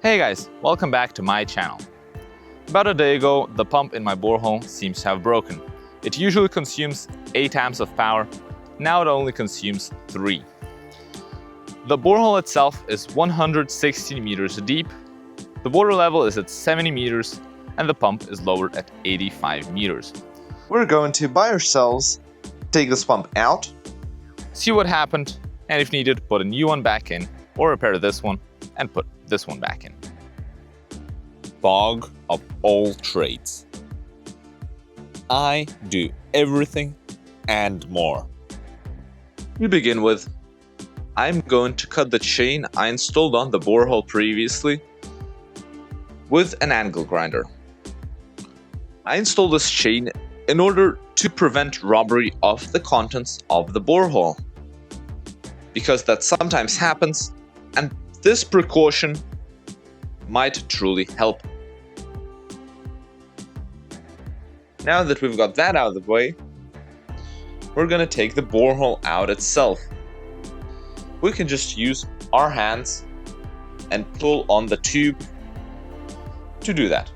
Hey guys, welcome back to my channel. About a day ago, the pump in my borehole seems to have broken. It usually consumes 8 amps of power, now it only consumes 3. The borehole itself is 160 meters deep, the water level is at 70 meters, and the pump is lowered at 85 meters. We're going to, by ourselves, take this pump out, See what happened, and if needed, put a new one back in, or repair this one and put this one back in. Bog of all trades. I do everything and more. we begin with, I'm going to cut the chain I installed on the borehole previously with an angle grinder. I installed this chain in order to prevent robbery of the contents of the borehole, because that sometimes happens, and this precaution might truly help. Now that we've got that out of the way, we're gonna take the borehole out itself. We can just use our hands and pull on the tube to do that.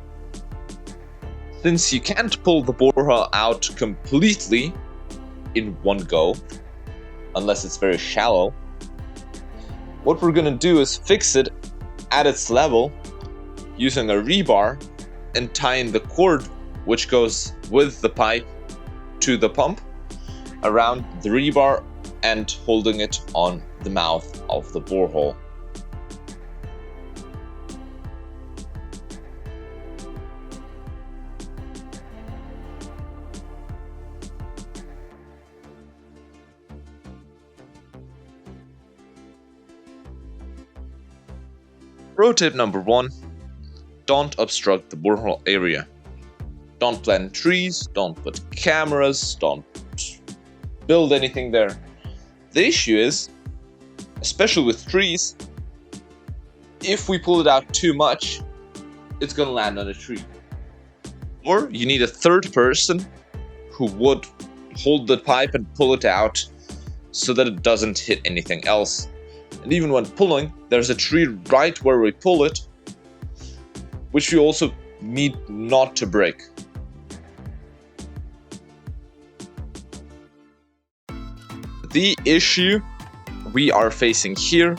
Since you can't pull the borehole out completely in one go, unless it's very shallow, what we're gonna do is fix it at its level using a rebar and tying the cord which goes with the pipe to the pump around the rebar and holding it on the mouth of the borehole. Pro tip number 1, don't obstruct the borehole area. Don't plant trees, don't put cameras, don't build anything there. The issue is, especially with trees, if we pull it out too much, it's gonna land on a tree. Or you need a third person who would hold the pipe and pull it out so that it doesn't hit anything else. And even when pulling, there's a tree right where we pull it, which we also need not to break. The issue we are facing here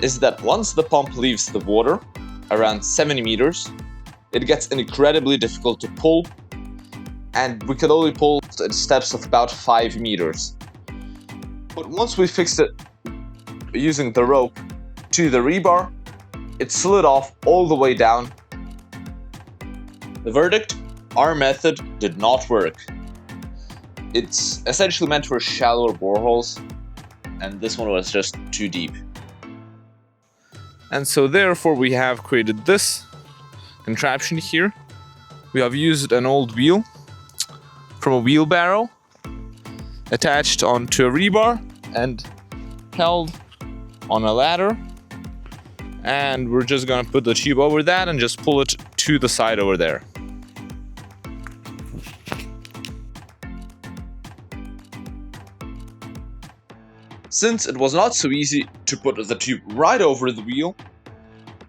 is that once the pump leaves the water, around 70 meters, it gets incredibly difficult to pull, and we could only pull at steps of about 5 meters. But once we fixed it using the rope to the rebar, it slid off all the way down. The verdict? Our method did not work. It's essentially meant for shallower boreholes, and this one was just too deep. And so therefore we have created this contraption here. We have used an old wheel from a wheelbarrow attached onto a rebar and held on a ladder, and we're just gonna put the tube over that and just pull it to the side over there. Since it was not so easy to put the tube right over the wheel,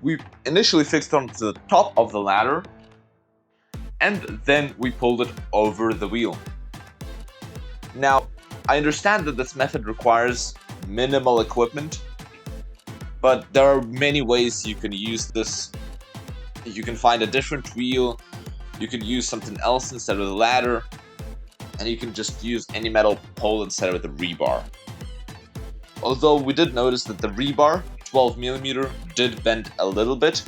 we initially fixed it onto the top of the ladder, and then we pulled it over the wheel. Now, I understand that this method requires minimal equipment, but there are many ways you can use this. You can find a different wheel, you can use something else instead of the ladder, and you can just use any metal pole instead of the rebar. Although we did notice that the rebar, 12mm, did bend a little bit,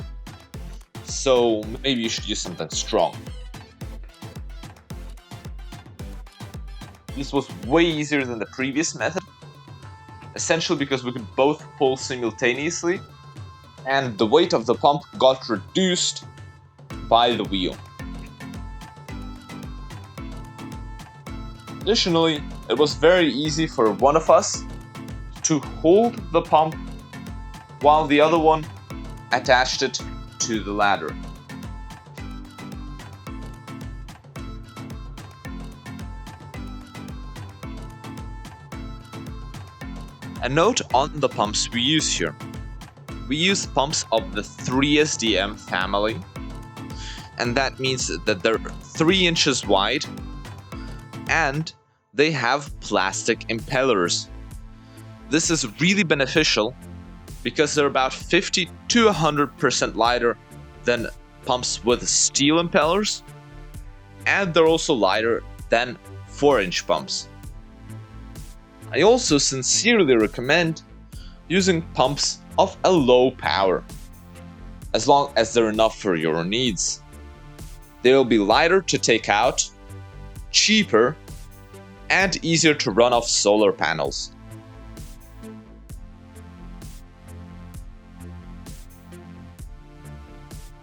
so maybe you should use something strong. This was way easier than the previous method, essentially because we could both pull simultaneously, and the weight of the pump got reduced by the wheel. Additionally, it was very easy for one of us to hold the pump while the other one attached it to the ladder. A note on the pumps we use here. we use pumps of the 3SDM family, and that means that they're 3 inches wide and they have plastic impellers. This is really beneficial because they're about 50 to 100% lighter than pumps with steel impellers, and they're also lighter than 4-inch pumps. I also sincerely recommend using pumps of a low power, as long as they're enough for your needs. They'll be lighter to take out, cheaper, and easier to run off solar panels.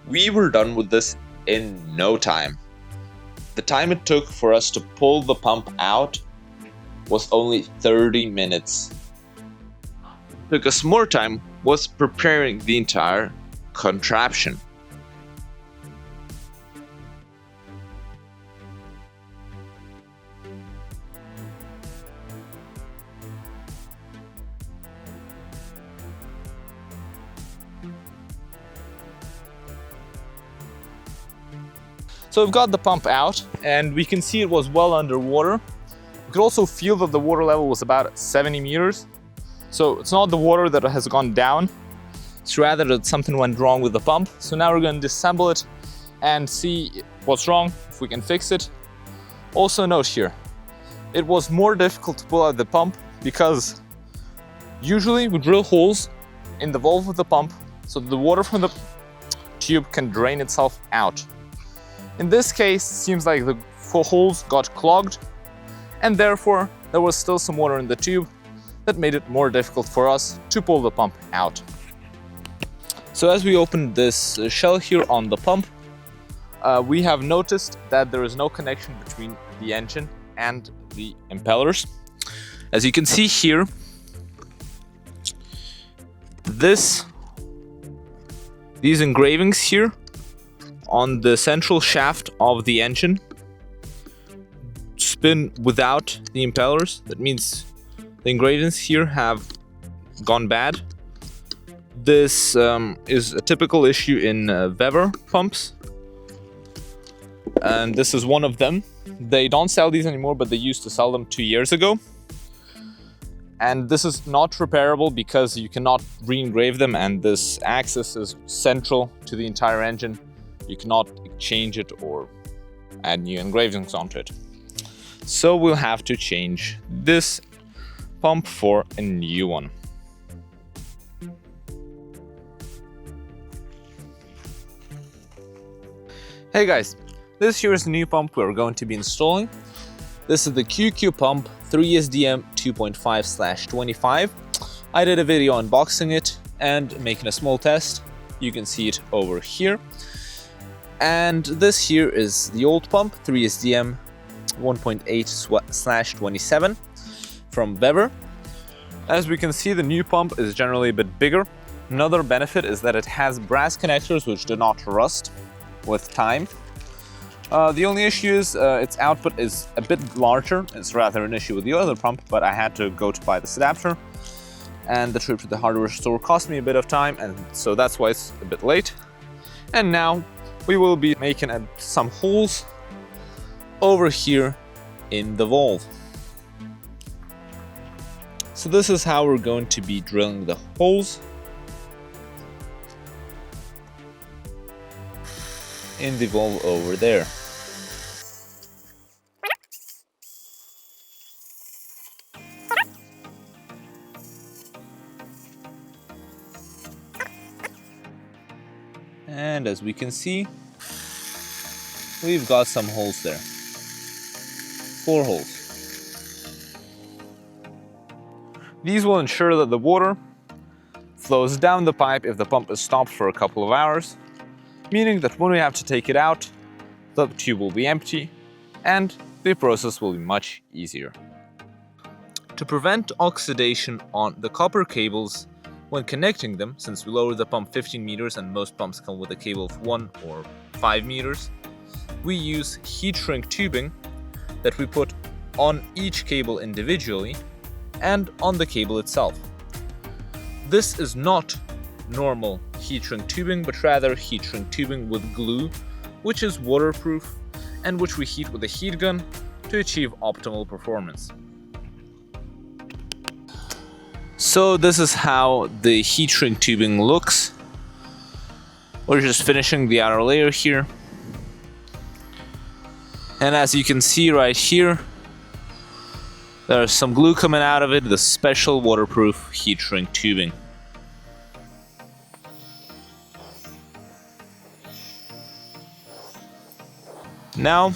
We were done with this in no time. The time it took for us to pull the pump out was only 30 minutes. What took us more time was preparing the entire contraption. So we've got the pump out and we can see it was well underwater. We could also feel that the water level was about 70 meters. So it's not the water that has gone down, it's rather that something went wrong with the pump. So now we're going to disassemble it and see what's wrong, if we can fix it. Also note here, it was more difficult to pull out the pump because usually we drill holes in the valve of the pump so that the water from the tube can drain itself out. In this case, it seems like the 4 holes got clogged and therefore there was still some water in the tube that made it more difficult for us to pull the pump out. So as we open this shell here on the pump, we have noticed that there is no connection between the engine and the impellers. As you can see here, these engravings here on the central shaft of the engine spin without the impellers. That means the engravings here have gone bad. This is a typical issue in Weber pumps, and this is one of them. They don't sell these anymore, but they used to sell them 2 years ago. And this is not repairable because you cannot re-engrave them, and this axis is central to the entire engine. You cannot change it or add new engravings onto it. So we'll have to change this pump for a new one. Hey guys, this here is the new pump we're going to be installing. This is the QQ pump 3SDM 2.5/25. I did a video unboxing it and making a small test. You can see it over here. And this here is the old pump, 3SDM 1.8/27 from Weber. As we can see, the new pump is generally a bit bigger. Another benefit is that it has brass connectors which do not rust with time. The only issue is its output is a bit larger. It's rather an issue with the other pump, but I had to go to buy this adapter. And the trip to the hardware store cost me a bit of time, and so that's why it's a bit late. And now we will be making some holes over here in the valve. So this is how we're going to be drilling the holes in the valve over there. And as we can see, we've got some holes there. 4 holes. These will ensure that the water flows down the pipe if the pump is stopped for a couple of hours, meaning that when we have to take it out, the tube will be empty and the process will be much easier. To prevent oxidation on the copper cables when connecting them, since we lowered the pump 15 meters and most pumps come with a cable of 1 or 5 meters, we use heat shrink tubing that we put on each cable individually and on the cable itself. This is not normal heat shrink tubing, but rather heat shrink tubing with glue, which is waterproof and which we heat with a heat gun to achieve optimal performance. So this is how the heat shrink tubing looks. We're just finishing the outer layer here. And as you can see right here, there's some glue coming out of it, the special waterproof heat shrink tubing. Now,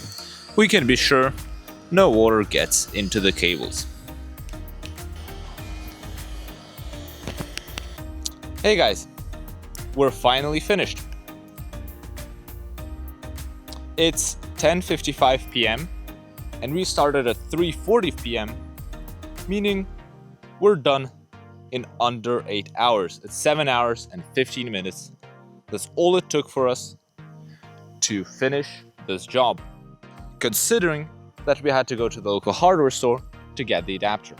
we can be sure no water gets into the cables. Hey guys, we're finally finished. It's 10:55 p.m. and we started at 3:40 p.m., meaning we're done in under 8 hours. It's 7 hours and 15 minutes. That's all it took for us to finish this job, considering that we had to go to the local hardware store to get the adapter.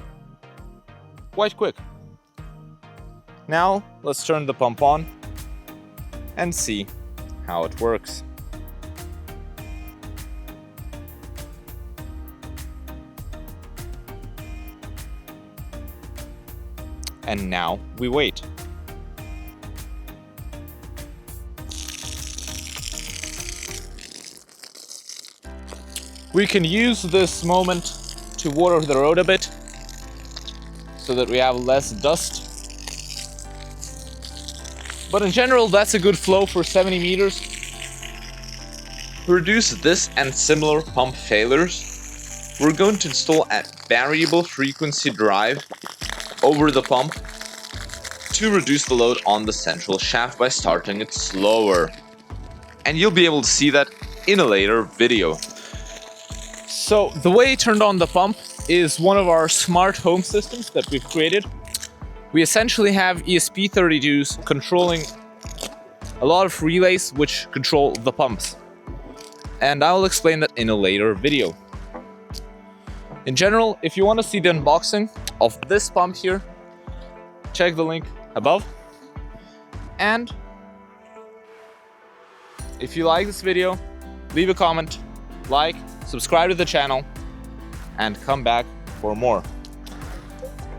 Quite quick. Now, let's turn the pump on and see how it works. And now we wait. We can use this moment to water the road a bit so that we have less dust. But in general, that's a good flow for 70 meters. To reduce this and similar pump failures, we're going to install a variable frequency drive over the pump to reduce the load on the central shaft by starting it slower. And you'll be able to see that in a later video. So the way it turned on the pump is one of our smart home systems that we've created. We essentially have ESP32s controlling a lot of relays which control the pumps. And I'll explain that in a later video. In general, if you want to see the unboxing of this pump here, check the link above. And if you like this video, leave a comment, like, subscribe to the channel, and come back for more.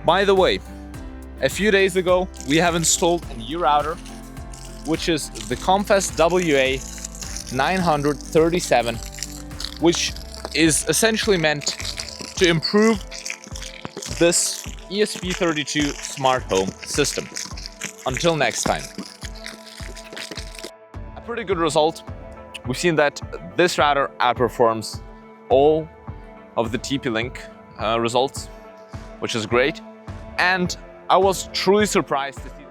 By the way, a few days ago, we have installed a new router, which is the Comfest WA937, which is essentially meant to improve this ESP32 smart home system. Until next time. A pretty good result. We've seen that this router outperforms all of the TP-Link results, which is great. And I was truly surprised to see